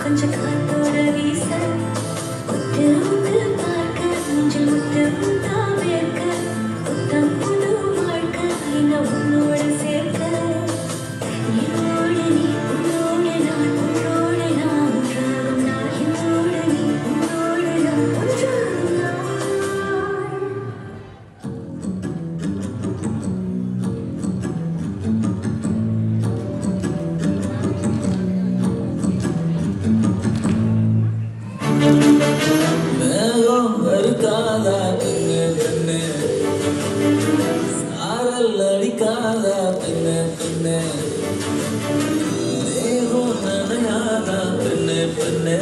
கொஞ்சம் காத்தோட வீச ஒட்டு ஒட்டு பார்க்க நெஞ்சில் முட்டு முட்டா வேர்க்க புத்தம் புது வாழ்க்கை என்ன உன்னோட சேர்க்க என்னோடு நீ உன்னோடு நான் உன்னோடு நான் ஒன்றாகும் நாள் என்னோடு நீ உன்னோடு நான் ஒன்றாகும் நாள் மேகம் வருக்காதா பெண்ணு பெண்ணு சாரல் அடிக்காதா பெண்ணு பெண்ணு தேகம் நனையாதா பெண்ணு பெண்ணு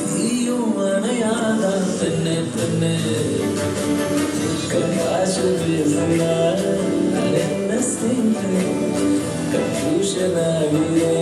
தீயும் அணையாதா பெண்ணு பெண்ணு கண்காசு பேசுறா என்ன செய்ய கன்ஃபியூஷன் ஆகியே